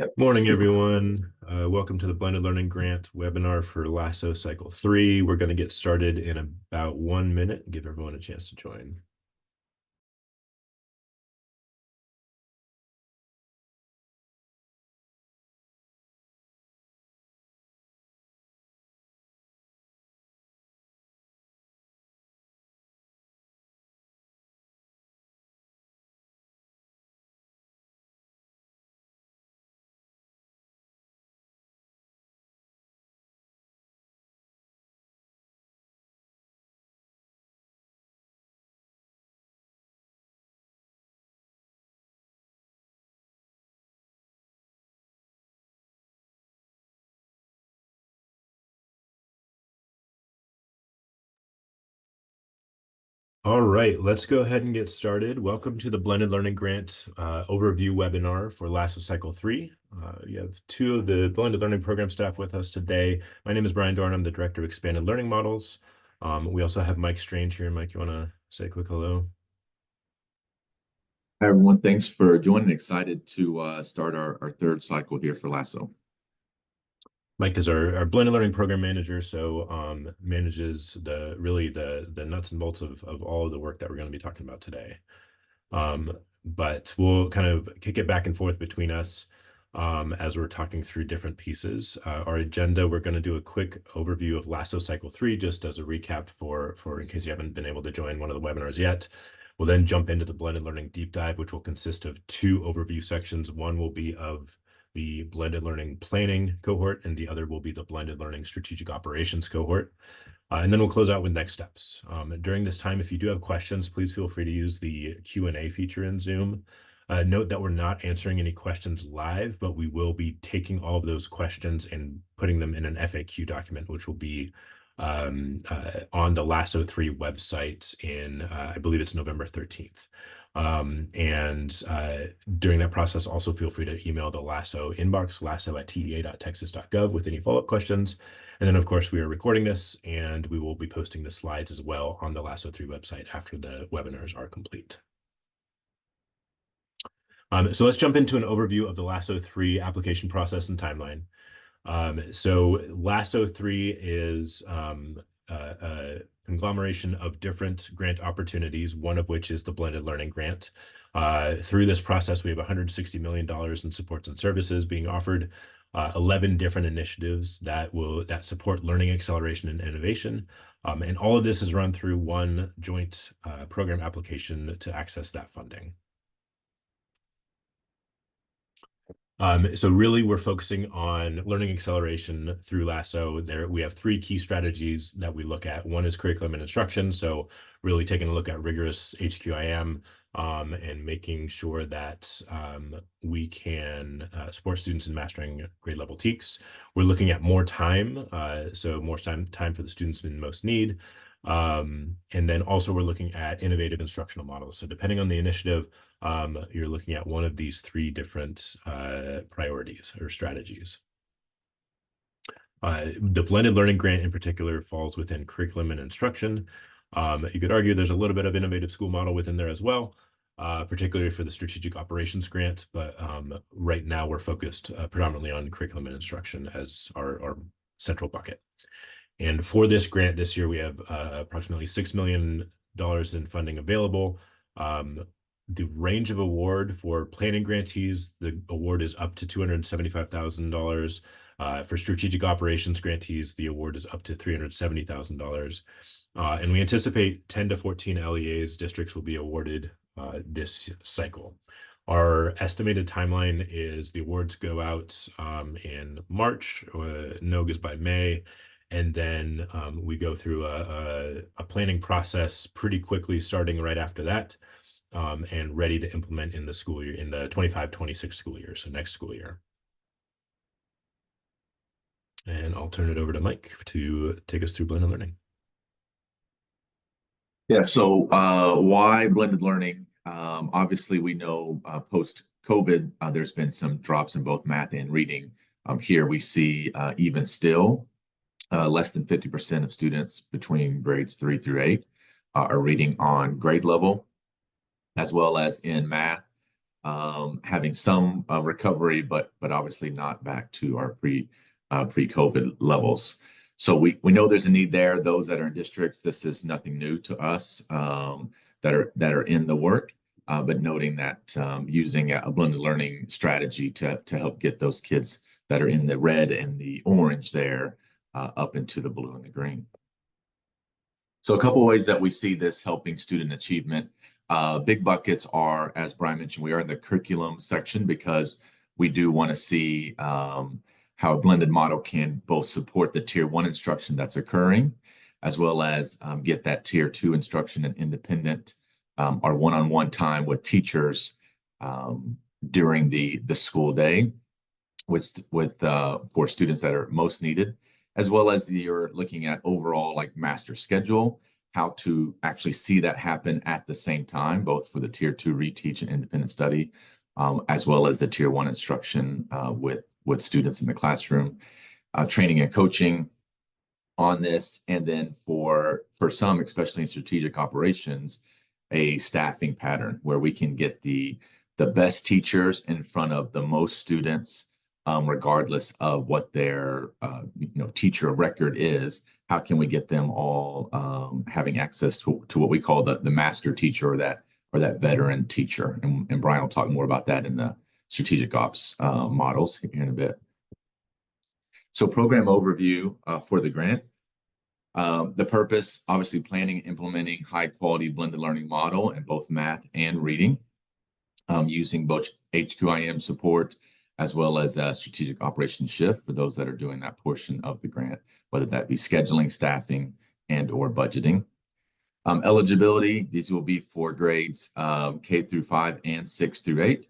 Yep. Morning, everyone. Welcome to the Blended Learning Grant webinar for LASO Cycle 3. We're going to get started in about 1 minute and give everyone a chance to join. All right, let's go ahead and get started. Welcome to the Blended Learning Grant overview webinar for LASO Cycle 3. You have two of the Blended Learning Program staff with us today. My name is Brian Dorn. I'm the Director of Expanded Learning Models. We also have Mike Strange here. Mike, you want to say a quick hello? Hi, everyone. Thanks for joining. Excited to start our third cycle here for LASO. Mike is our blended learning program manager, so manages the nuts and bolts of all of the work that we're going to be talking about today. But we'll kind of kick it back and forth between us as we're talking through different pieces. Our agenda, we're going to do a quick overview of LASO Cycle 3, just as a recap for in case you haven't been able to join one of the webinars yet. We'll then jump into the blended learning deep dive, which will consist of two overview sections. One will be of the blended learning planning cohort, and the other will be the blended learning strategic operations cohort. And then we'll close out with next steps. During this time, if you do have questions, please feel free to use the Q&A feature in Zoom. Note that we're not answering any questions live, but we will be taking all of those questions and putting them in an FAQ document, which will be on the LASO 3 website in, I believe it's November 13th. During that process, also feel free to email the LASO inbox, laso@tea.texas.gov with any follow-up questions. And then, of course, we are recording this, and we will be posting the slides as well on the LASO 3 website after the webinars are complete. So let's jump into an overview of the LASO 3 application process and timeline. So LASO 3 is a conglomeration of different grant opportunities, one of which is the Blended Learning Grant. Through this process, we have $160 million in supports and services being offered, 11 different initiatives that support learning acceleration and innovation. And all of this is run through one joint program application to access that funding. So really, we're focusing on learning acceleration through LASO. There, we have three key strategies that we look at. One is curriculum and instruction. So really taking a look at rigorous HQIM and making sure that we can support students in mastering grade level TEKS. We're looking at more time, so more time for the students in most need. And then also we're looking at innovative instructional models. So depending on the initiative, you're looking at one of these three different priorities or strategies. The blended learning grant in particular falls within curriculum and instruction. You could argue there's a little bit of innovative school model within there as well, particularly for the strategic operations grant. But right now we're focused predominantly on curriculum and instruction as our central bucket. And for this grant this year, we have approximately $6 million in funding available. The range of award for planning grantees, the award is up to $275,000. For strategic operations grantees, the award is up to $370,000. And we anticipate 10 to 14 LEAs districts will be awarded this cycle. Our estimated timeline is the awards go out in March, NOG is by May. And then we go through a planning process pretty quickly, starting right after that, and ready to implement in the school year, in the 25-26 school year, so next school year. And I'll turn it over to Mike to take us through blended learning. Yeah, so why blended learning? Obviously, we know post-COVID, there's been some drops in both math and reading. Here we see even still, less than 50% of students between grades 3 through 8 are reading on grade level, as well as in math. having some recovery, but obviously not back to our pre-COVID levels. So we know there's a need there. Those that are in districts, this is nothing new to us, that are in the work, but noting that using a blended learning strategy to help get those kids that are in the red and the orange there up into the blue and the green. So a couple of ways that we see this helping student achievement. Big buckets are, as Brian mentioned, we are in the curriculum section because we do want to see how a blended model can both support the tier 1 instruction that's occurring, as well as get that tier 2 instruction and independent or one-on-one time with teachers during the school day for students that are most needed, as well as you're looking at overall like master schedule, how to actually see that happen at the same time, both for the tier 2 reteach and independent study, as well as the tier 1 instruction with students in the classroom, training and coaching on this. And then for some, especially in strategic operations, a staffing pattern where we can get the best teachers in front of the most students, regardless of what their teacher of record is. How can we get them all having access to what we call the master teacher, or that veteran teacher? And Brian will talk more about that in the strategic ops models here in a bit. So program overview for the grant. The purpose, obviously, planning and implementing high quality blended learning model in both math and reading, using both HQIM support as well as strategic operations shift for those that are doing that portion of the grant, whether that be scheduling, staffing, and or budgeting. Eligibility, these will be for grades K through 5 and 6 through 8.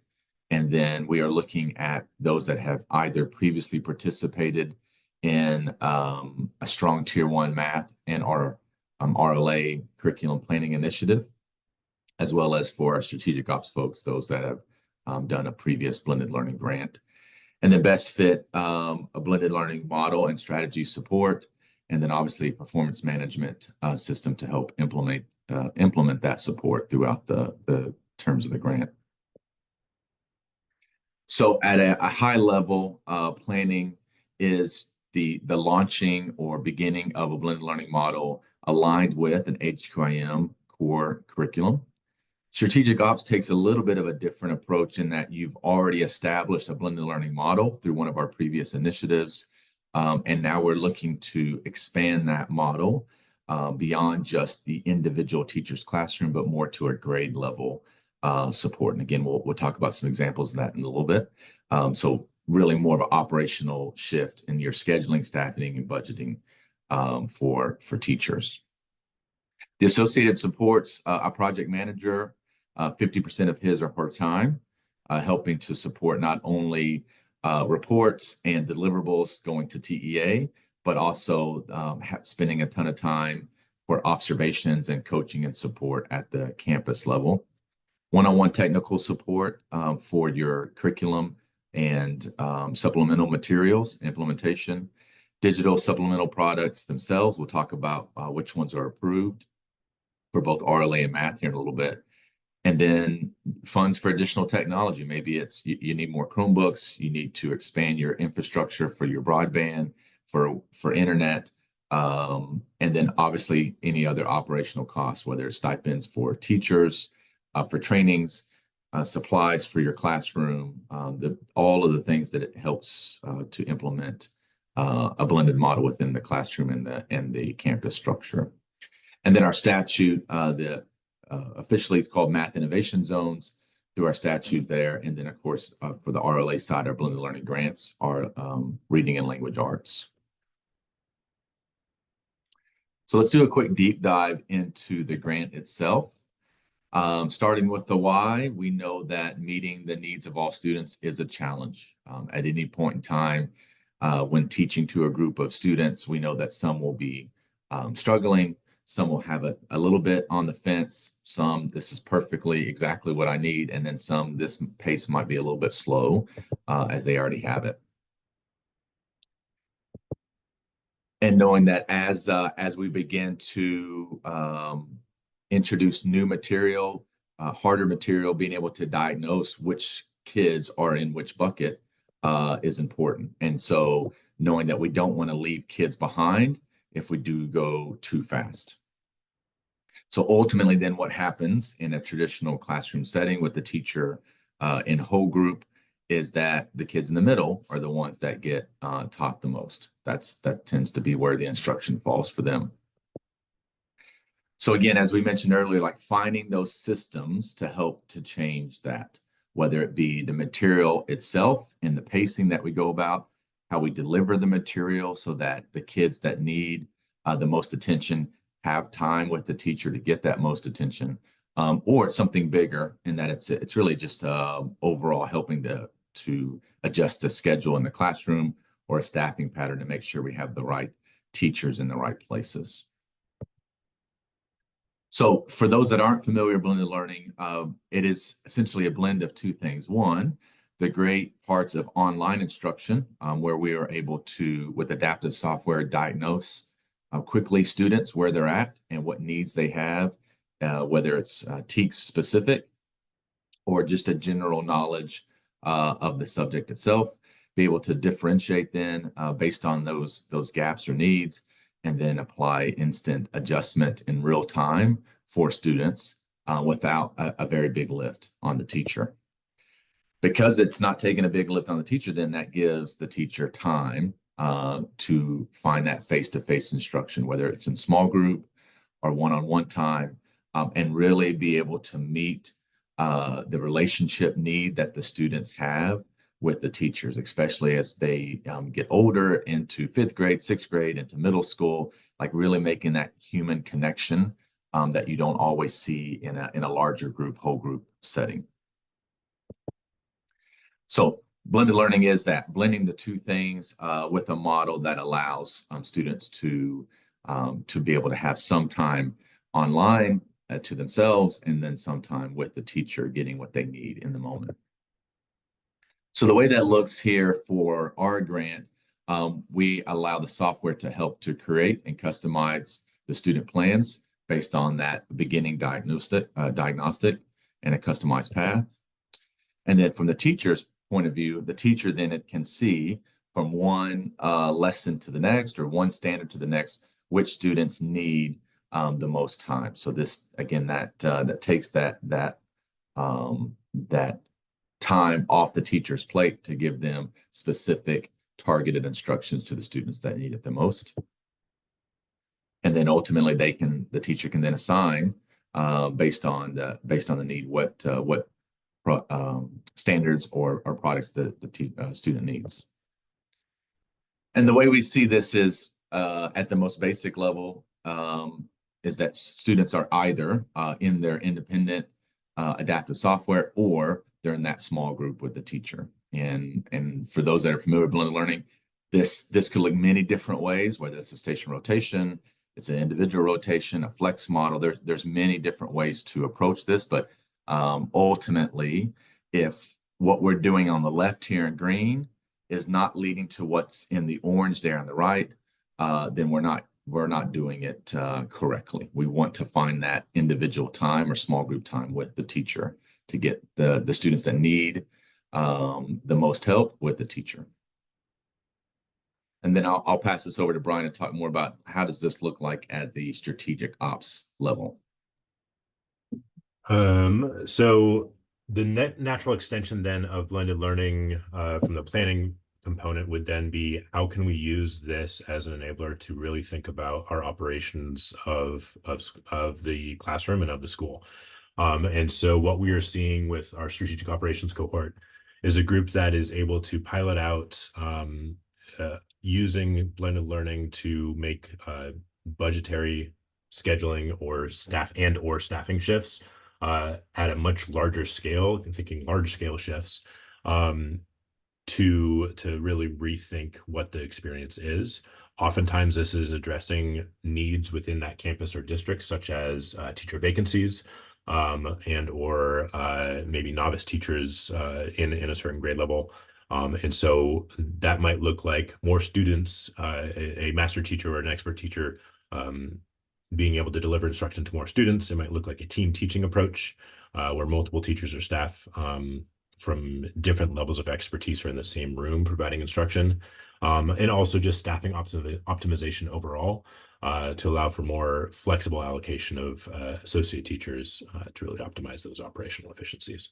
And then we are looking at those that have either previously participated in a strong tier 1 math and our RLA curriculum planning initiative, as well as for our strategic ops folks, those that have done a previous blended learning grant. And then best fit, a blended learning model and strategy support, and then obviously performance management system to help implement that support throughout the terms of the grant. So at a high level, planning is the launching or beginning of a blended learning model aligned with an HQIM core curriculum. Strategic ops takes a little bit of a different approach in that you've already established a blended learning model through one of our previous initiatives. And now we're looking to expand that model beyond just the individual teacher's classroom, but more to a grade level support. And again, we'll talk about some examples of that in a little bit. So really more of an operational shift in your scheduling, staffing, and budgeting for teachers. The associated supports a project manager, 50% of his or her time, helping to support not only reports and deliverables going to TEA, but also spending a ton of time for observations and coaching and support at the campus level. One-on-one technical support for your curriculum and supplemental materials implementation. Digital supplemental products themselves, we'll talk about which ones are approved for both RLA and math here in a little bit. And then funds for additional technology. Maybe it's you need more Chromebooks, you need to expand your infrastructure for your broadband, for internet, and then obviously any other operational costs, whether it's stipends for teachers, for trainings, supplies for your classroom, all of the things that it helps to implement a blended model within the classroom and the campus structure. And then our statute, officially it's called Math Innovation Zones through our statute there. And then, of course, for the RLA side, our blended learning grants are reading and language arts. So let's do a quick deep dive into the grant itself. Starting with the why, we know that meeting the needs of all students is a challenge. At any point in time, when teaching to a group of students, we know that some will be struggling, some will have a little bit on the fence, some this is perfectly exactly what I need, and then some this pace might be a little bit slow as they already have it. And knowing that as we begin to introduce new material, harder material, being able to diagnose which kids are in which bucket is important. And so knowing that we don't want to leave kids behind if we do go too fast. So ultimately, then what happens in a traditional classroom setting with the teacher in whole group is that the kids in the middle are the ones that get taught the most. That tends to be where the instruction falls for them. So again, as we mentioned earlier, like finding those systems to help to change that, whether it be the material itself and the pacing that we go about, how we deliver the material so that the kids that need the most attention have time with the teacher to get that most attention, or it's something bigger in that it's really just overall helping to adjust the schedule in the classroom or a staffing pattern to make sure we have the right teachers in the right places. So for those that aren't familiar with blended learning, it is essentially a blend of two things. One, the great parts of online instruction, where we are able to, with adaptive software, diagnose quickly students where they're at and what needs they have, whether it's TEKS specific or just a general knowledge of the subject itself, be able to differentiate then based on those gaps or needs, and then apply instant adjustment in real time for students without a very big lift on the teacher. Because it's not taking a big lift on the teacher, then that gives the teacher time to find that face-to-face instruction, whether it's in small group or one-on-one time, and really be able to meet the relationship need that the students have with the teachers, especially as they get older into fifth grade, sixth grade, into middle school, like really making that human connection that you don't always see in a larger group, whole group setting. So blended learning is that blending the two things with a model that allows students to be able to have some time online to themselves and then some time with the teacher getting what they need in the moment. So the way that looks here for our grant, we allow the software to help to create and customize the student plans based on that beginning diagnostic and a customized path. And then from the teacher's point of view, the teacher then it can see from one lesson to the next or one standard to the next, which students need the most time. So this, again, that takes that time off the teacher's plate to give them specific targeted instructions to the students that need it the most. And then ultimately the teacher can then assign based on the need what standards or products the student needs. And the way we see this is at the most basic level is that students are either in their independent adaptive software or they're in that small group with the teacher. And for those that are familiar with blended learning, this could look many different ways, whether it's a station rotation, it's an individual rotation, a flex model. There's many different ways to approach this, but ultimately, if what we're doing on the left here in green is not leading to what's in the orange there on the right, then we're not doing it correctly. We want to find that individual time or small group time with the teacher to get the students that need the most help with the teacher. And then I'll pass this over to Brian to talk more about how does this look like at the strategic ops level. So the natural extension then of blended learning from the planning component would then be how can we use this as an enabler to really think about our operations of the classroom and of the school. And so what we are seeing with our strategic operations cohort is a group that is able to pilot out using blended learning to make budgetary scheduling or staffing shifts at a much larger scale, thinking large scale shifts, to really rethink what the experience is. Oftentimes this is addressing needs within that campus or district, such as teacher vacancies, and or maybe novice teachers in a certain grade level. And so that might look like more students, a master teacher or an expert teacher being able to deliver instruction to more students. It might look like a team teaching approach, where multiple teachers or staff from different levels of expertise are in the same room providing instruction, and also just staffing optimization overall, to allow for more flexible allocation of associate teachers to really optimize those operational efficiencies.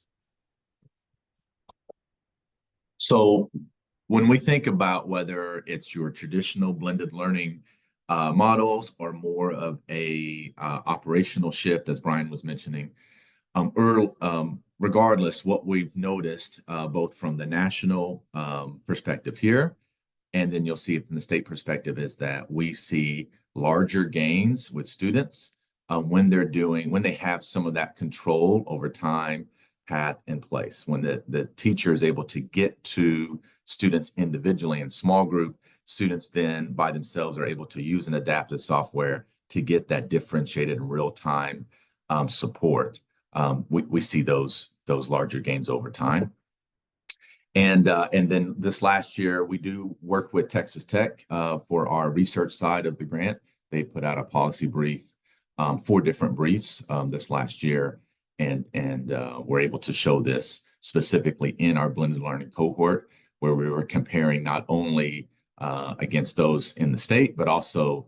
So when we think about whether it's your traditional blended learning models or more of a operational shift, as Brian was mentioning, regardless, what we've noticed both from the national perspective here, and then you'll see it from the state perspective, is that we see larger gains with students when they have some of that control over time path in place. When the teacher is able to get to students individually in small group, students then by themselves are able to use an adaptive software to get that differentiated and real-time support. We see those larger gains over time. And then this last year, we do work with Texas Tech for our research side of the grant. They put out a policy brief, 4 different briefs this last year, and we're able to show this specifically in our blended learning cohort, where we were comparing not only against those in the state, but also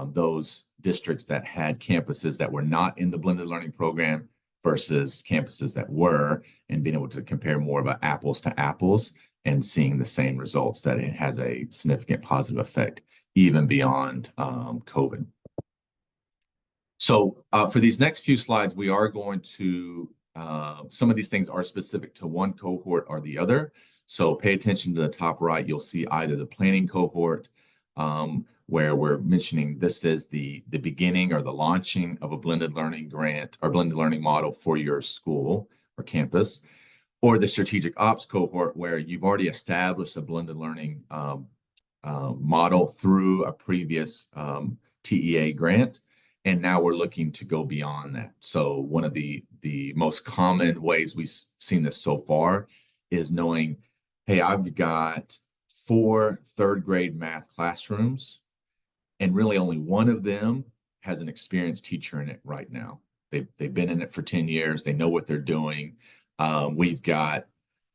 those districts that had campuses that were not in the blended learning program versus campuses that were, and being able to compare more of an apples to apples and seeing the same results, that it has a significant positive effect even beyond COVID. So for these next few slides, we are going to, some of these things are specific to one cohort or the other. So pay attention to the top right. You'll see either the planning cohort, where we're mentioning this is the beginning or the launching of a blended learning grant or blended learning model for your school or campus, or the strategic ops cohort, where you've already established a blended learning model through a previous TEA grant. And now we're looking to go beyond that. So one of the most common ways we've seen this so far is knowing, hey, I've got 4 third-grade math classrooms, and really only one of them has an experienced teacher in it right now. They've been in it for 10 years. They know what they're doing. We've got,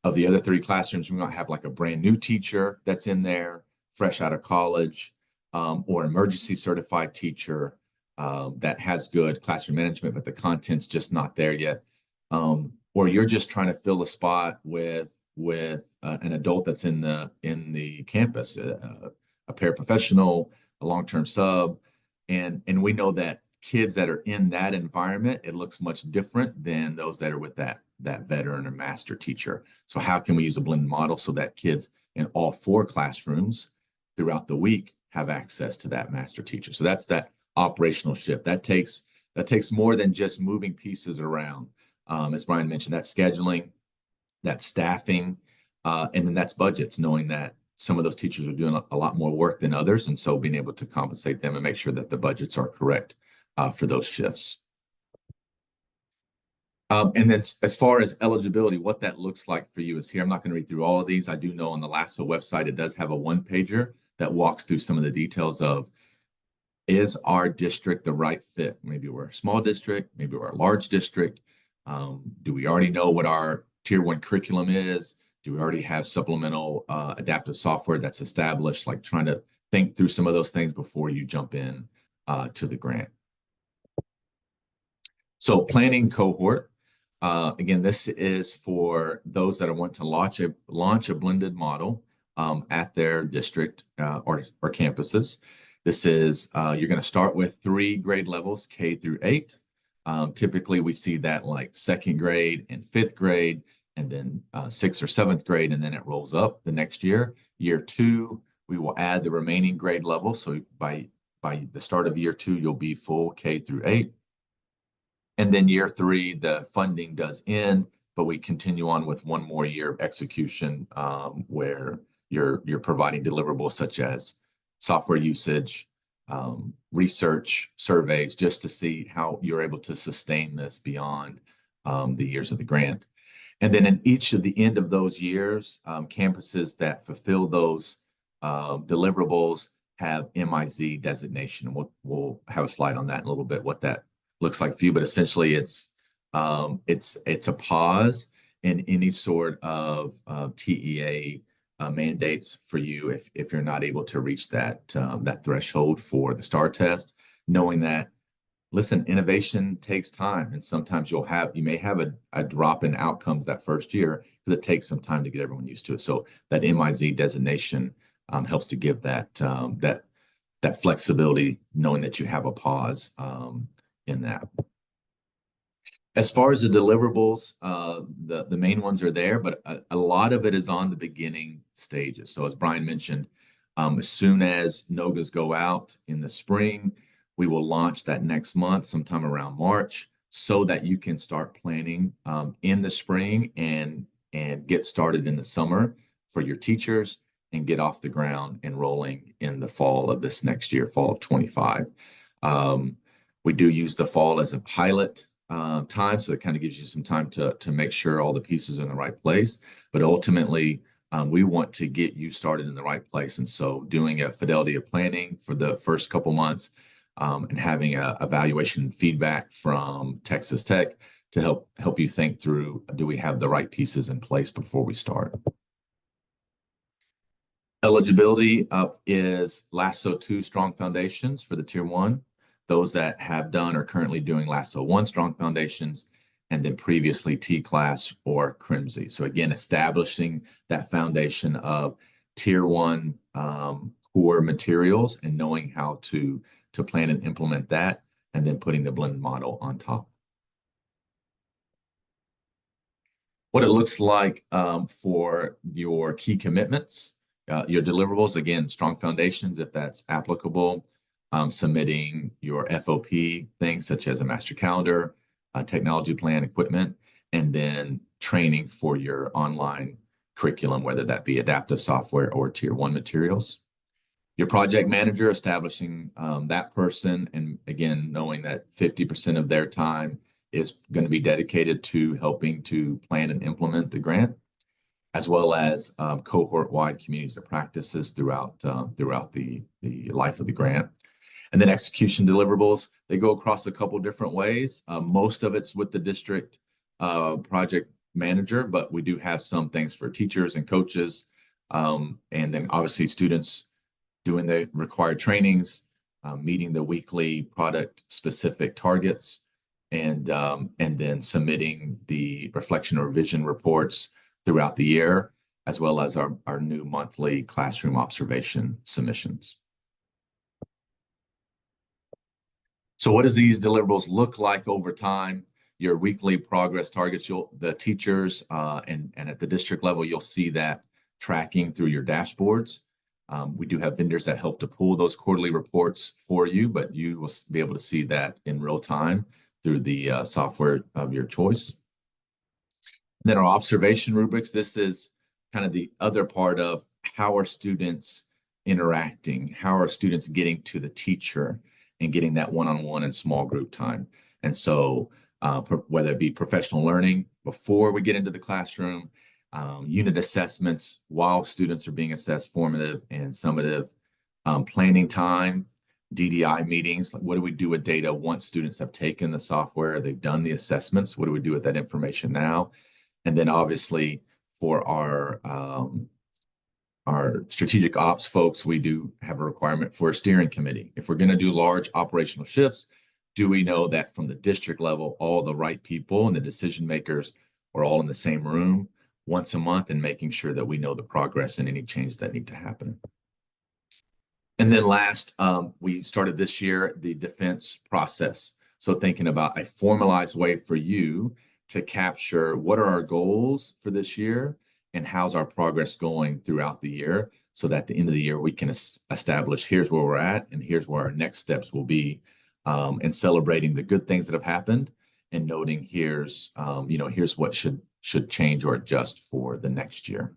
of the other 3 classrooms, we might have like a brand new teacher that's in there, fresh out of college, or emergency certified teacher that has good classroom management, but the content's just not there yet. Or you're just trying to fill a spot with an adult that's in the campus, a paraprofessional, a long-term sub, and we know that kids that are in that environment, it looks much different than those that are with that veteran or master teacher. So how can we use a blended model so that kids in all 4 classrooms throughout the week have access to that master teacher? So that's that operational shift. That takes more than just moving pieces around. As Brian mentioned, that's scheduling, that's staffing, and then that's budgets, knowing that some of those teachers are doing a lot more work than others, and so being able to compensate them and make sure that the budgets are correct for those shifts. And then as far as eligibility, what that looks like for you is here. I'm not going to read through all of these. I do know on the LASO website, it does have a 1-pager that walks through some of the details of, is our district the right fit? Maybe we're a small district, maybe we're a large district. Do we already know what our tier 1 curriculum is? Do we already have supplemental adaptive software that's established? Like trying to think through some of those things before you jump in to the grant. So planning cohort, again, this is for those that want to launch a blended model at their district or campuses. This is, you're going to start with 3 grade levels, K through 8. Typically, we see that like 2nd grade and 5th grade, and then 6th or 7th grade, and then it rolls up the next year. Year 2, we will add the remaining grade level. So by the start of year 2, you'll be full K through 8. And then year 3, the funding does end, but we continue on with 1 more year of execution where you're providing deliverables such as software usage, research surveys, just to see how you're able to sustain this beyond the years of the grant. And then in each of the end of those years, campuses that fulfill those deliverables have MIZ designation. We'll have a slide on that in a little bit, what that looks like for you. But essentially, it's a pause in any sort of TEA mandates for you if you're not able to reach that threshold for the STAR test, knowing that, listen, innovation takes time, and sometimes you may have a drop in outcomes that first year because it takes some time to get everyone used to it. So that MIZ designation helps to give that flexibility, knowing that you have a pause in that. As far as the deliverables, the main ones are there, but a lot of it is on the beginning stages. So as Brian mentioned, as soon as NOGAs go out in the spring, we will launch that next month, sometime around March, so that you can start planning in the spring and get started in the summer for your teachers and get off the ground and rolling in the fall of this next year, fall of 25. We do use the fall as a pilot time, so it kind of gives you some time to make sure all the pieces are in the right place. But ultimately, we want to get you started in the right place. And so doing a fidelity of planning for the first couple months and having a evaluation feedback from Texas Tech to help you think through, do we have the right pieces in place before we start? Eligibility is LASO 2 Strong Foundations for the Tier 1. Those that have done or currently doing LASO 1 Strong Foundations, and then previously T-Class or CRIMSI. So again, establishing that foundation of Tier 1 core materials and knowing how to plan and implement that, and then putting the blended model on top. What it looks like for your key commitments, your deliverables, again, strong foundations, if that's applicable, submitting your FOP things such as a master calendar, technology plan, equipment, and then training for your online curriculum, whether that be adaptive software or Tier 1 materials. Your project manager, establishing that person, and again, knowing that 50% of their time is going to be dedicated to helping to plan and implement the grant, as well as cohort-wide communities of practices throughout the life of the grant. And then execution deliverables, they go across a couple different ways. Most of it's with the district project manager, but we do have some things for teachers and coaches, and then obviously students doing the required trainings, meeting the weekly product-specific targets, and then submitting the reflection or revision reports throughout the year, as well as our new monthly classroom observation submissions. So what does these deliverables look like over time? Your weekly progress targets, the teachers and at the district level, you'll see that tracking through your dashboards. We do have vendors that help to pull those quarterly reports for you, but you will be able to see that in real time through the software of your choice. And then our observation rubrics, this is kind of the other part of how are students interacting, how are students getting to the teacher and getting that one-on-one and small group time. And so whether it be professional learning before we get into the classroom, unit assessments while students are being assessed, formative and summative, planning time, DDI meetings, like what do we do with data once students have taken the software, they've done the assessments, what do we do with that information now? And then obviously for our strategic ops folks, we do have a requirement for a steering committee. If we're going to do large operational shifts, do we know that from the district level, all the right people and the decision makers are all in the same room once a month, and making sure that we know the progress and any changes that need to happen. And then last, we started this year the defense process. So thinking about a formalized way for you to capture what are our goals for this year and how's our progress going throughout the year, so that at the end of the year we can establish here's where we're at and here's where our next steps will be, and celebrating the good things that have happened and noting here's here's what should change or adjust for the next year.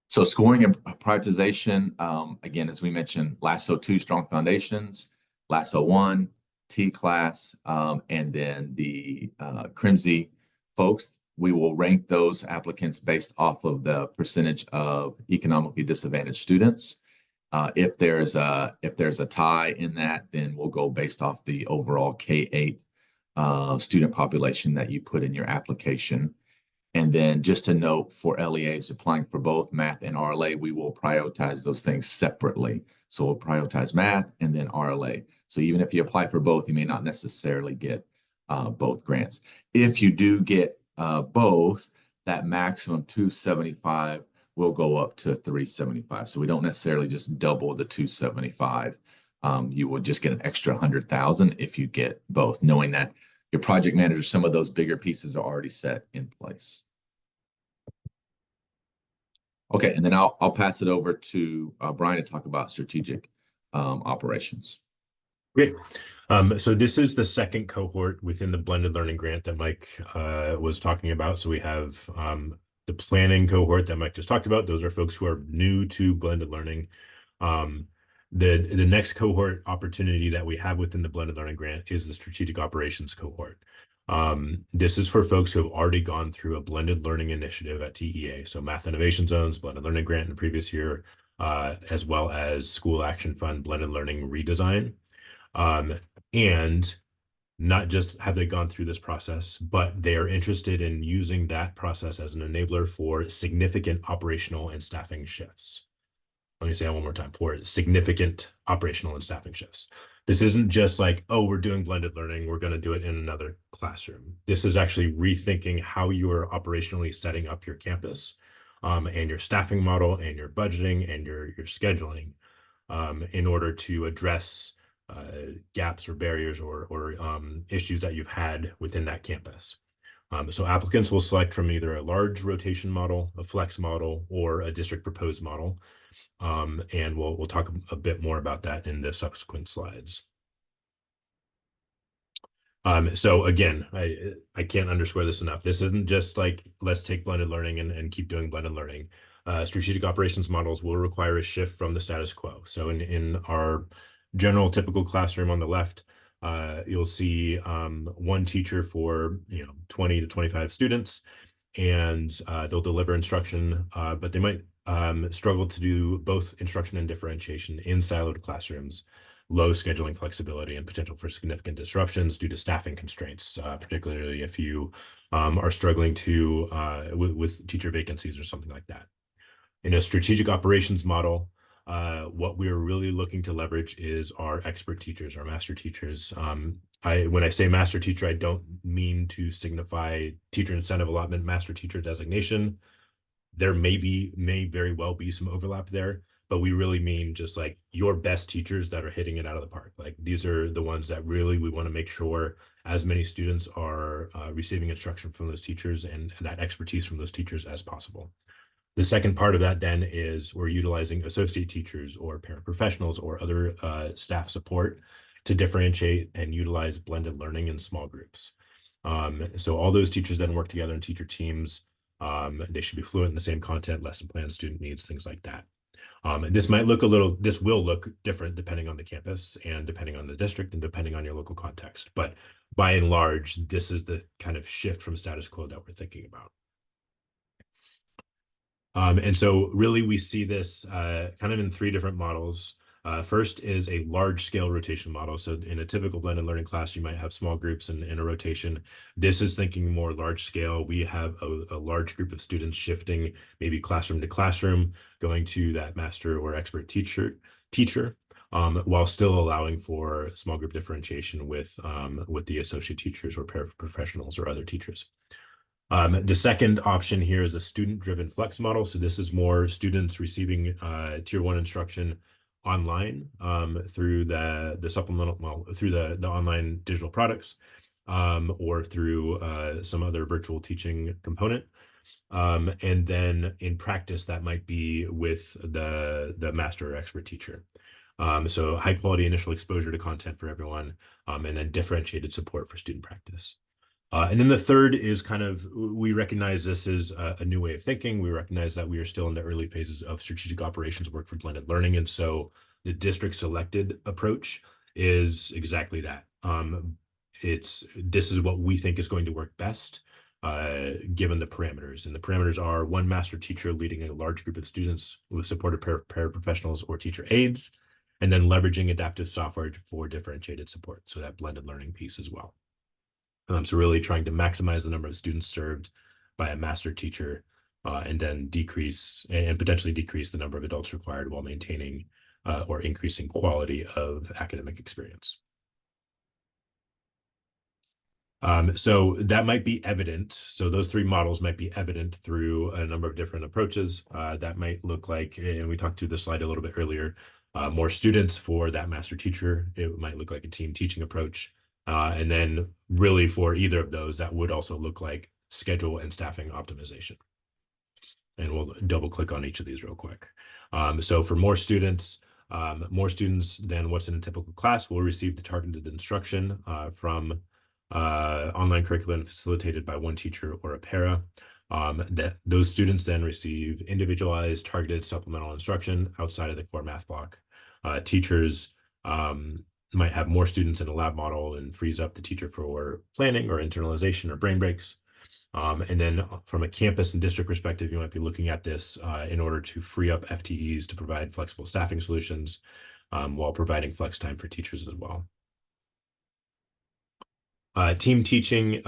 So scoring and prioritization, again, as we mentioned, LASO 2 Strong Foundations, LASO 1, T-Class, and then the CRIMSI folks. We will rank those applicants based off of the percentage of economically disadvantaged students If there's a tie in that, then we'll go based off the overall K-8 student population that you put in your application. And then just to note for LEAs applying for both math and RLA, we will prioritize those things separately. So we'll prioritize math and then RLA. So even if you apply for both, you may not necessarily get both grants. If you do get both, that maximum 275 will go up to 375. So we don't necessarily just double the 275. You will just get an extra 100,000 if you get both, knowing that your project manager, some of those bigger pieces are already set in place. Okay, and then I'll pass it over to Brian to talk about strategic operations. Great. So this is the second cohort within the blended learning grant that Mike was talking about. So we have the planning cohort that Mike just talked about. Those are folks who are new to blended learning. The next cohort opportunity that we have within the blended learning grant is the strategic operations cohort. This is for folks who have already gone through a blended learning initiative at TEA. So Math Innovation Zones, blended learning grant in the previous year, as well as School Action Fund blended learning redesign. And not just have they gone through this process, but they are interested in using that process as an enabler for significant operational and staffing shifts. Let me say that one more time, for significant operational and staffing shifts. This isn't just like, oh, we're doing blended learning, we're going to do it in another classroom. This is actually rethinking how you are operationally setting up your campus and your staffing model and your budgeting and your scheduling in order to address gaps or barriers or issues that you've had within that campus. So applicants will select from either a large rotation model, a flex model, or a district proposed model. And we'll talk a bit more about that in the subsequent slides. So again, I can't underscore this enough. This isn't just like, let's take blended learning and keep doing blended learning. Strategic operations models will require a shift from the status quo. So in our general typical classroom on the left, you'll see one teacher for 20 to 25 students, and they'll deliver instruction, but they might struggle to do both instruction and differentiation in siloed classrooms, low scheduling flexibility, and potential for significant disruptions due to staffing constraints, particularly if you are struggling to with teacher vacancies or something like that. In a strategic operations model, what we're really looking to leverage is our expert teachers, our master teachers. When I say master teacher, I don't mean to signify teacher incentive allotment, master teacher designation. There may very well be some overlap there, but we really mean just like your best teachers that are hitting it out of the park. Like these are the ones that really we want to make sure as many students are receiving instruction from those teachers and that expertise from those teachers as possible. The second part of that then is we're utilizing associate teachers or paraprofessionals or other staff support to differentiate and utilize blended learning in small groups. So all those teachers then work together in teacher teams. They should be fluent in the same content, lesson plans, student needs, things like that. This will look different depending on the campus and depending on the district and depending on your local context. But by and large, this is the kind of shift from status quo that we're thinking about. And so really we see this kind of in three different models. First is a large scale rotation model. So in a typical blended learning class, you might have small groups and a rotation. This is thinking more large scale. We have a large group of students shifting maybe classroom to classroom, going to that master or expert teacher, while still allowing for small group differentiation with the associate teachers or paraprofessionals or other teachers. The second option here is a student-driven flex model. So this is more students receiving tier 1 instruction online through the supplemental, well, through the online digital products or through some other virtual teaching component. And then in practice, that might be with the master or expert teacher. So high quality initial exposure to content for everyone, and then differentiated support for student practice. And then the third is kind of, we recognize this is a new way of thinking. We recognize that we are still in the early phases of strategic operations work for blended learning. And so the district selected approach is exactly that. This is what we think is going to work best. given the parameters. And the parameters are one master teacher leading a large group of students with supported paraprofessionals or teacher aides, and then leveraging adaptive software for differentiated support. So that blended learning piece as well. So really trying to maximize the number of students served by a master teacher, and then decrease and potentially decrease the number of adults required while maintaining or increasing quality of academic experience. So that might be evident. So those three models might be evident through a number of different approaches. That might look like, and we talked through this slide a little bit earlier, more students for that master teacher. It might look like a team teaching approach. And then really for either of those, that would also look like schedule and staffing optimization. And we'll double click on each of these real quick. So for more students than what's in a typical class will receive the targeted instruction from online curriculum facilitated by one teacher or a para. That those students then receive individualized targeted supplemental instruction outside of the core math block. Teachers might have more students in a lab model and frees up the teacher for planning or internalization or brain breaks. And then from a campus and district perspective, you might be looking at this in order to free up FTEs to provide flexible staffing solutions while providing flex time for teachers as well. Team teaching,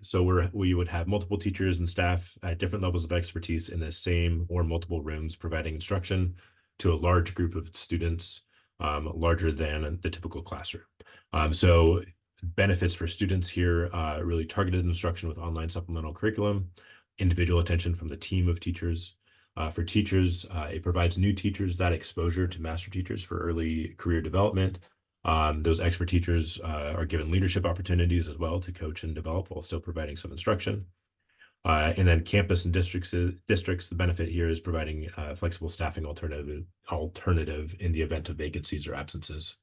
so we would have multiple teachers and staff at different levels of expertise in the same or multiple rooms providing instruction to a large group of students, larger than the typical classroom. So benefits for students here, really targeted instruction with online supplemental curriculum, individual attention from the team of teachers. For teachers, it provides new teachers that exposure to master teachers for early career development. Those expert teachers are given leadership opportunities as well to coach and develop while still providing some instruction. And then campus and districts, the benefit here is providing flexible staffing alternative in the event of vacancies or absences.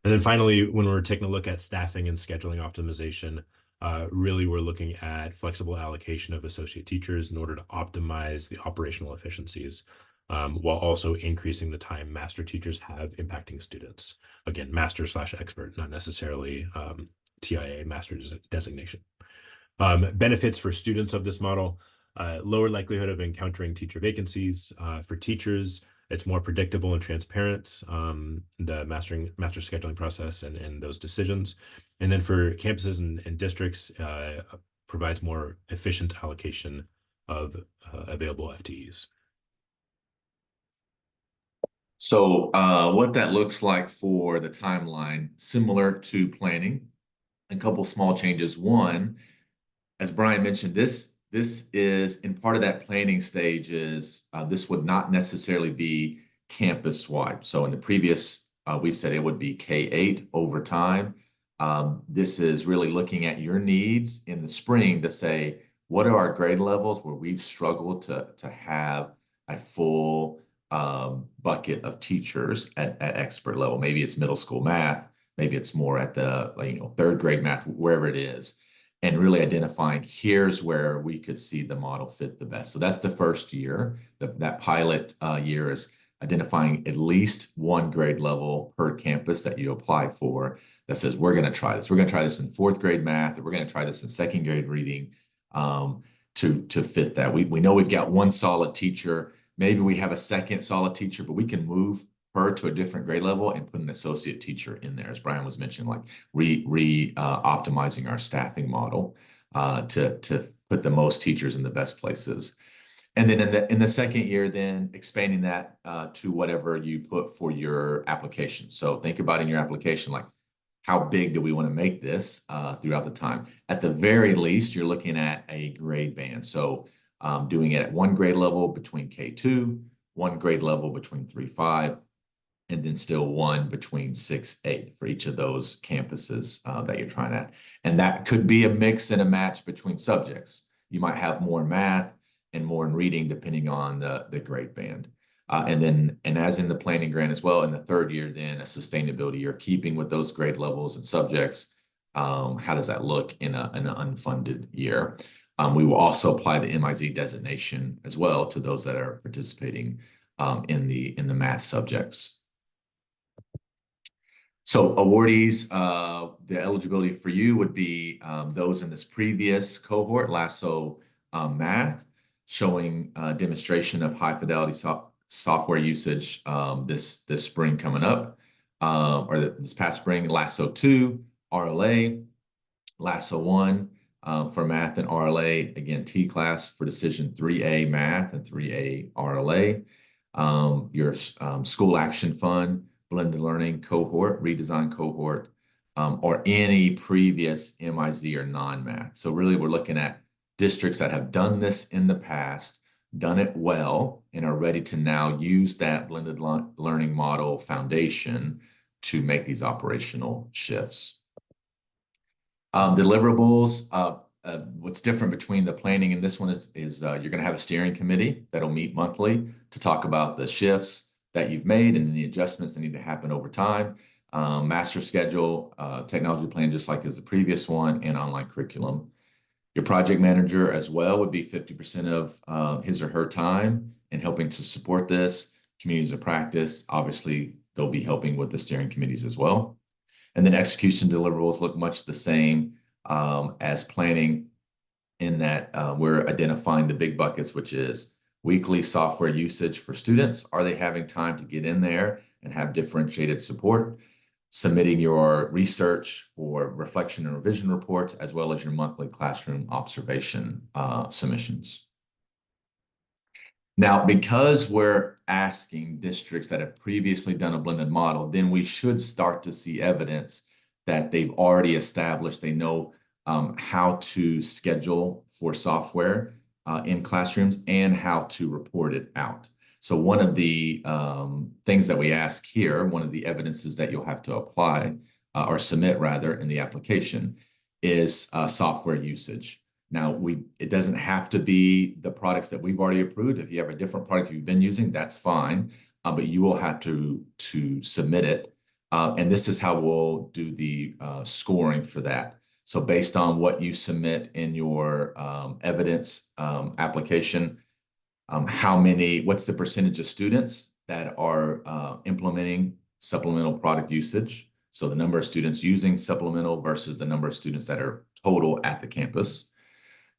And then finally, when we're taking a look at staffing and scheduling optimization, really we're looking at flexible allocation of associate teachers in order to optimize the operational efficiencies, while also increasing the time master teachers have impacting students. Again, master/expert, not necessarily TIA master designation. Benefits for students of this model, lower likelihood of encountering teacher vacancies. For teachers, it's more predictable and transparent, the master scheduling process and those decisions. And then for campuses and districts, provides more efficient allocation of available FTEs. So what that looks like for the timeline, similar to planning, a couple small changes. One, as Brian mentioned, this is in part of that planning stage is this would not necessarily be campus wide. So in the previous, we said it would be K-8 over time. This is really looking at your needs in the spring to say, what are our grade levels where we've struggled to have a full bucket of teachers at expert level. Maybe it's middle school math, maybe it's more at the third grade math, wherever it is, and really identifying here's where we could see the model fit the best. So that's the first year. That pilot year is identifying at least one grade level per campus that you apply for that says, we're going to try this. We're going to try this in fourth grade math, or we're going to try this in second grade reading to fit that. We know we've got one solid teacher. Maybe we have a second solid teacher, but we can move her to a different grade level and put an associate teacher in there, as Brian was mentioning, like optimizing our staffing model to put the most teachers in the best places. And then in the second year, then expanding that to whatever you put for your application. So think about in your application, like how big do we want to make this throughout the time? At the very least, you're looking at a grade band. So doing it at one grade level between K2, one grade level between 3-5, and then still one between 6-8 for each of those campuses that you're trying at. And that could be a mix and a match between subjects. You might have more in math and more in reading, depending on the grade band. And as in the planning grant as well, in the third year, then a sustainability year, keeping with those grade levels and subjects. How does that look in an unfunded year? We will also apply the MIZ designation as well to those that are participating in the math subjects. So awardees, the eligibility for you would be those in this previous cohort, LASO math, showing demonstration of high fidelity software usage this spring coming up, this past spring, LASO 2, RLA, LASO 1 for math and RLA, again, T class for decision 3A math and 3A RLA, your school action fund, blended learning cohort, redesign cohort, or any previous MIZ or non-math. So really we're looking at districts that have done this in the past, done it well, and are ready to now use that blended learning model foundation to make these operational shifts. Deliverables, what's different between the planning and this one is you're going to have a steering committee that'll meet monthly to talk about the shifts that you've made and the adjustments that need to happen over time. Master schedule, technology plan, just like as the previous one, and online curriculum. Your project manager as well would be 50% of his or her time in helping to support this. Communities of practice, obviously, they'll be helping with the steering committees as well. And then execution deliverables look much the same as planning in that we're identifying the big buckets, which is weekly software usage for students. Are they having time to get in there and have differentiated support? Submitting your research for reflection and revision reports, as well as your monthly classroom observation submissions. Now, because we're asking districts that have previously done a blended model, then we should start to see evidence that they've already established, they know how to schedule for software in classrooms and how to report it out. So one of the things that we ask here, one of the evidences that you'll have to apply or submit rather in the application is software usage. Now, it doesn't have to be the products that we've already approved. If you have a different product you've been using, that's fine, but you will have to submit it. And this is how we'll do the scoring for that. So based on what you submit in your evidence application, what's the percentage of students that are implementing supplemental product usage? So the number of students using supplemental versus the number of students that are total at the campus.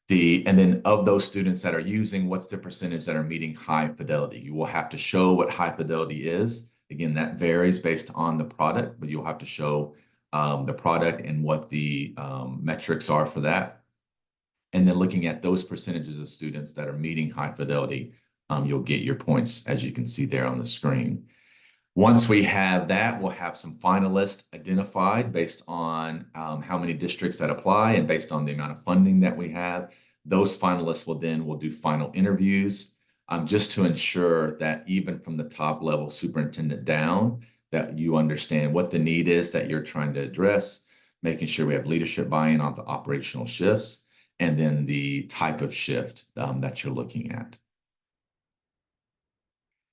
And then of those students that are using, what's the percentage that are meeting high fidelity? You will have to show what high fidelity is. Again, that varies based on the product, but you'll have to show the product and what the metrics are for that. And then looking at those percentages of students that are meeting high fidelity, you'll get your points, as you can see there on the screen. Once we have that, we'll have some finalists identified based on how many districts that apply and based on the amount of funding that we have. Those finalists will do final interviews just to ensure that even from the top level superintendent down, that you understand what the need is that you're trying to address, making sure we have leadership buy-in on the operational shifts, and then the type of shift that you're looking at.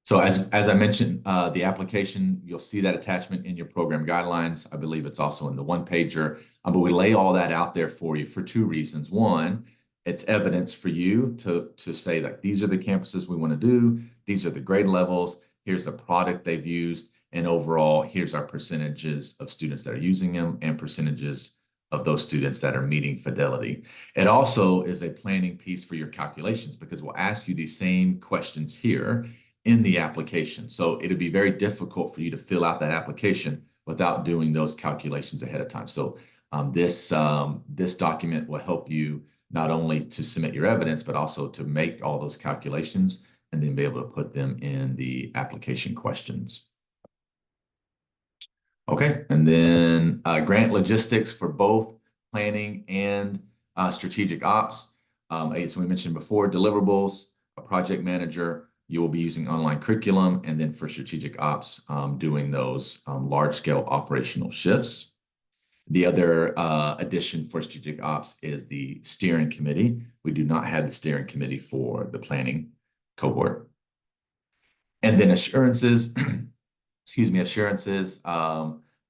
So as I mentioned, the application, you'll see that attachment in your program guidelines. I believe it's also in the one pager, but we lay all that out there for you for two reasons. One, it's evidence for you to say that these are the campuses we want to do. These are the grade levels. Here's the product they've used. And overall, here's our percentages of students that are using them and percentages of those students that are meeting fidelity. It also is a planning piece for your calculations because we'll ask you these same questions here in the application. So it'll be very difficult for you to fill out that application without doing those calculations ahead of time. So this document will help you not only to submit your evidence, but also to make all those calculations and then be able to put them in the application questions. Okay, and then grant logistics for both planning and strategic ops. As we mentioned before, deliverables, a project manager, you will be using online curriculum, and then for strategic ops, doing those large-scale operational shifts. The other addition for strategic ops is the steering committee. We do not have the steering committee for the planning cohort. And then assurances, excuse me, assurances,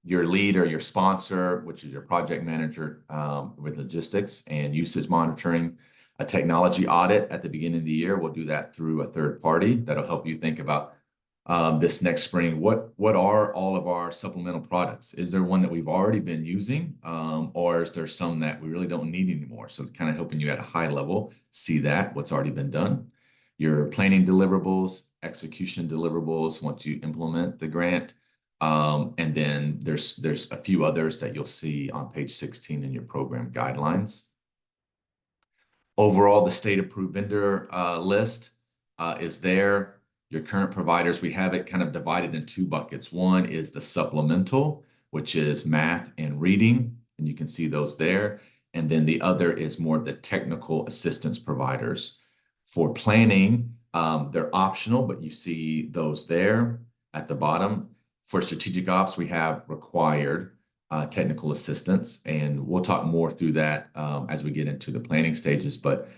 your lead or your sponsor, which is your project manager with logistics and usage monitoring. A technology audit at the beginning of the year, we'll do that through a third party that'll help you think about this next spring, what are all of our supplemental products? Is there one that we've already been using, or is there some that we really don't need anymore? So kind of helping you at a high level see that what's already been done. Your planning deliverables, execution deliverables once you implement the grant. And then there's a few others that you'll see on page 16 in your program guidelines. Overall, the state approved vendor list is there. Your current providers, we have it kind of divided in two buckets. One is the supplemental, which is math and reading, and you can see those there. And then the other is more of the technical assistance providers. For planning, they're optional, but you see those there at the bottom. For strategic ops, we have required technical assistance, and we'll talk more through that as we get into the planning stages. But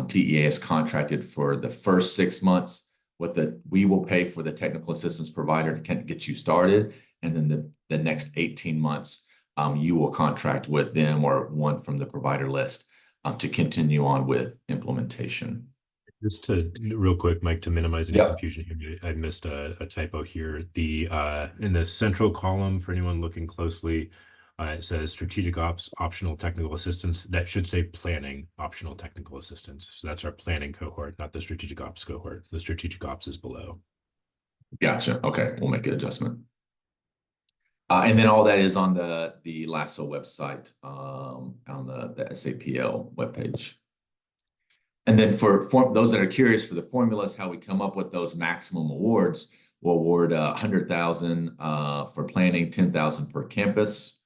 TEA is contracted for the first 6 months. We will pay for the technical assistance provider to get you started, and then the next 18 months, you will contract with them or one from the provider list to continue on with implementation. Just to real quick, Mike, to minimize any Yep. confusion here, I missed a typo here. The in the central column for anyone looking closely, it says strategic ops optional technical assistance. That should say planning optional technical assistance. So that's our planning cohort, not the strategic ops cohort. The strategic ops is below. Gotcha. Okay, we'll make an adjustment. And then all that is on the LASO website, on the SAPL webpage. And then for those that are curious for the formulas, how we come up with those maximum awards, we'll award $100,000 for planning, $10,000 per campus,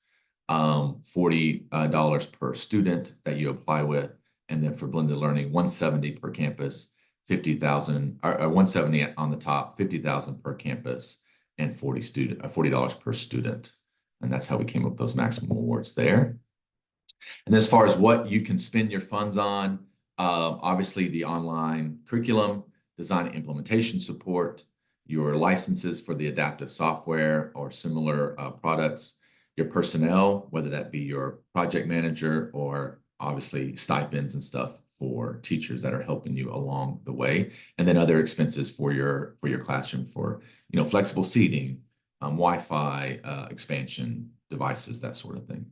$40 per student that you apply with, and then for blended learning, $170 per campus, $50,000 or $170 on the top, $50,000 per campus, and $40 per student. And that's how we came up with those maximum awards there. And as far as what you can spend your funds on, obviously the online curriculum, design and implementation support, your licenses for the adaptive software or similar products, your personnel, whether that be your project manager or obviously stipends and stuff for teachers that are helping you along the way, and then other expenses for your classroom for flexible seating, Wi-Fi expansion devices, that sort of thing.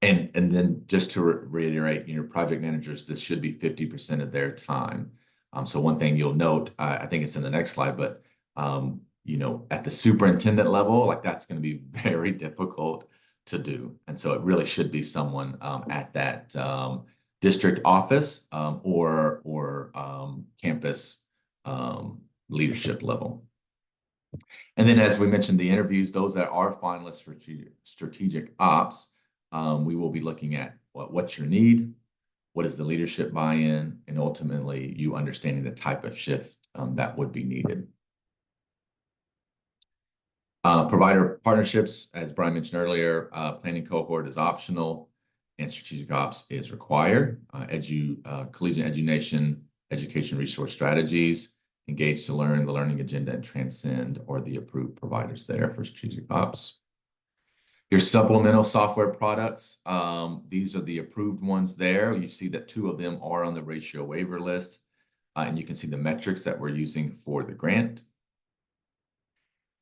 And then just to reiterate, project managers, this should be 50% of their time. So one thing you'll note, I think it's in the next slide, but at the superintendent level, like that's going to be very difficult to do. And so it really should be someone at that district office or campus leadership level. And then as we mentioned, the interviews, those that are finalists for strategic ops, we will be looking at what's your need, what is the leadership buy-in, and ultimately you understanding the type of shift that would be needed. Provider partnerships, as Brian mentioned earlier, planning cohort is optional and strategic ops is required. Collegiate education resource strategies, engage to learn, the learning agenda, and transcend are the approved providers there for strategic ops. Your supplemental software products, these are the approved ones there. You see that 2 of them are on the ratio waiver list, and you can see the metrics that we're using for the grant.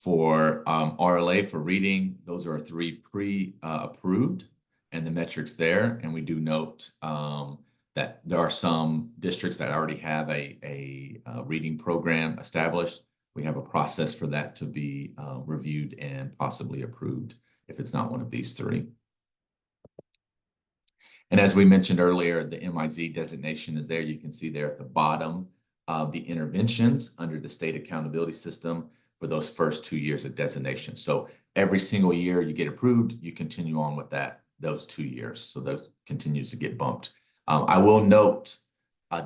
For RLA for reading, those are 3 pre-approved and the metrics there. And we do note that there are some districts that already have a reading program established. We have a process for that to be reviewed and possibly approved if it's not one of these 3. And as we mentioned earlier, the MIZ designation is there. You can see there at the bottom of the interventions under the state accountability system for those first 2 years of designation. So every single year you get approved, you continue on with those 2 years. So that continues to get bumped. I will note,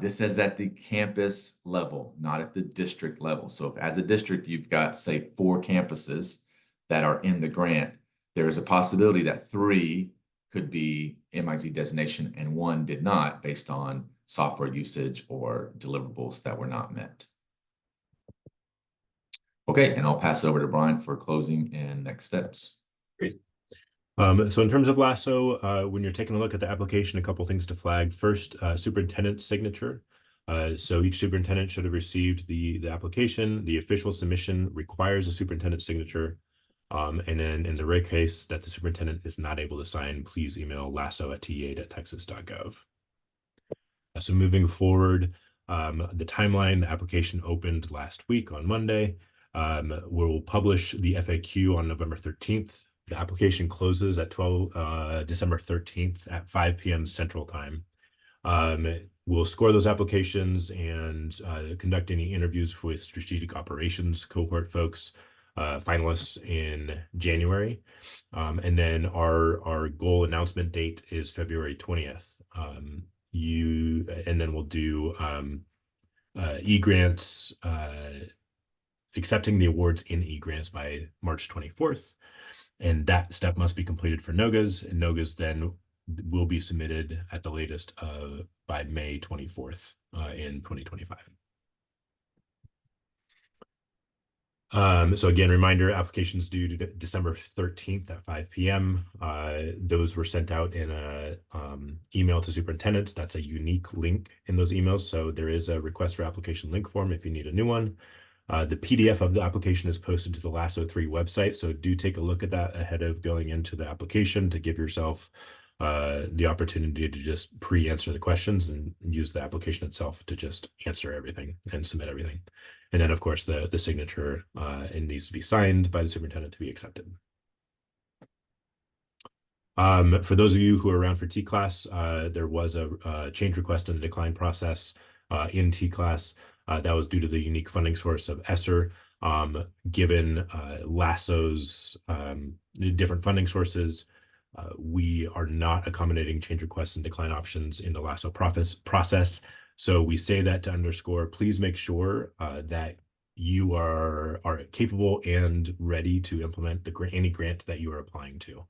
this is at the campus level, not at the district level. So if as a district, you've got, say, 4 campuses that are in the grant, there is a possibility that 3 could be MIZ designation and 1 did not based on software usage or deliverables that were not met. Okay, and I'll pass it over to Brian for closing and next steps. Great. So in terms of LASO, when you're taking a look at the application, a couple things to flag. First, superintendent's signature. So each superintendent should have received the application. The official submission requires a superintendent signature. And then in the rare case that the superintendent is not able to sign, please email laso@tea.texas.gov. So moving forward, the timeline, the application opened last week on Monday. We'll publish the FAQ on November 13th. The application closes at December 13th at 5 p.m. Central Time. We'll score those applications and conduct any interviews with strategic operations cohort folks, finalists in January. And then our goal announcement date is February 20th. And then we'll do e-grants, accepting the awards in e-grants by March 24th. And that step must be completed for NOGAs, and NOGAs then will be submitted at the latest by May 24th in 2025. So again, reminder, applications due to December 13th at 5 p.m. Those were sent out in a email to superintendents. That's a unique link in those emails. So there is a request for application link form if you need a new one. The PDF of the application is posted to the LASO 3 website. So do take a look at that ahead of going into the application to give yourself the opportunity to just pre-answer the questions and use the application itself to just answer everything and submit everything. And then, of course, the signature, it needs to be signed by the superintendent to be accepted. For those of you who are around for T-class, there was a change request in the decline process in T-class. That was due to the unique funding source of ESSER. Given LASO's different funding sources, we are not accommodating change requests and decline options in the LASO process. So we say that to underscore, please make sure that you are capable and ready to implement any grant that you are applying to.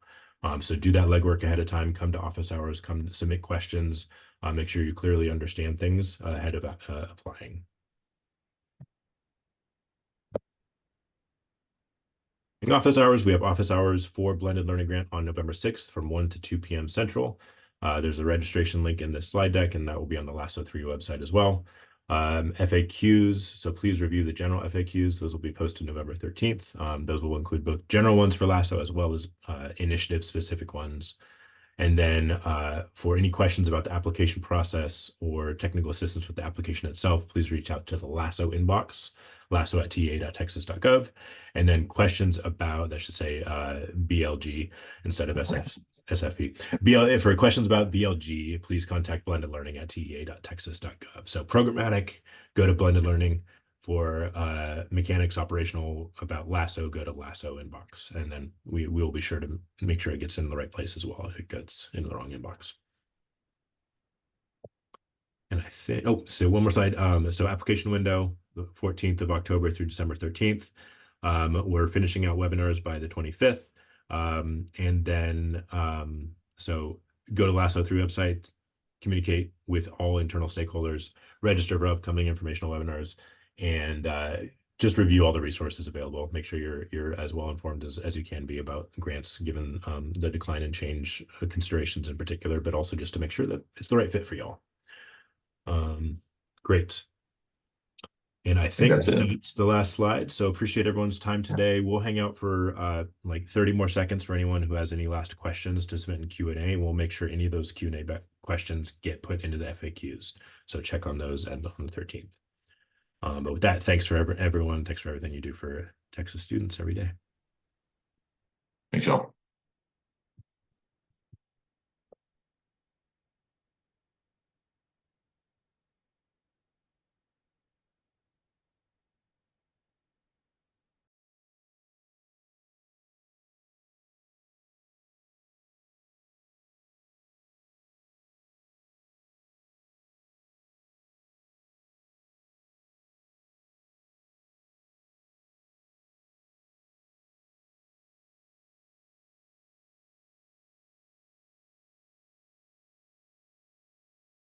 So do that legwork ahead of time, come to office hours, come submit questions, make sure you clearly understand things ahead of applying. In office hours, we have office hours for Blended Learning Grant on November 6th from 1 to 2 p.m. Central. There's a registration link in this slide deck, and that will be on the LASO 3 website as well. FAQs, so please review the general FAQs. Those will be posted November 13th. Those will include both general ones for LASO as well as initiative-specific ones. And then for any questions about the application process or technical assistance with the application itself, please reach out to the LASO inbox, laso@tea.texas.gov. And then questions about, that should say BLG instead of SFP. For questions about BLG, please contact blendedlearning@tea.texas.gov. So programmatic, go to Blended Learning. For mechanics operational about LASO, go to LASO inbox, and then we will be sure to make sure it gets in the right place as well if it gets in the wrong inbox. And I think, so one more slide. So application window, the 14th of October through December 13th. We're finishing out webinars by the 25th. And then, so go to LASO 3 website, communicate with all internal stakeholders, register for upcoming informational webinars, and just review all the resources available. Make sure you're as well informed as you can be about grants, given the decline and change considerations in particular, but also just to make sure that it's the right fit for y'all. Great. And I think that's the last slide. So appreciate everyone's time today. We'll hang out for like 30 more seconds for anyone who has any last questions to submit in Q&A. We'll make sure any of those Q&A questions get put into the FAQs. So check on those on the 13th. But with that, thanks for everyone. Thanks for everything you do for Texas students every day. Thanks, y'all.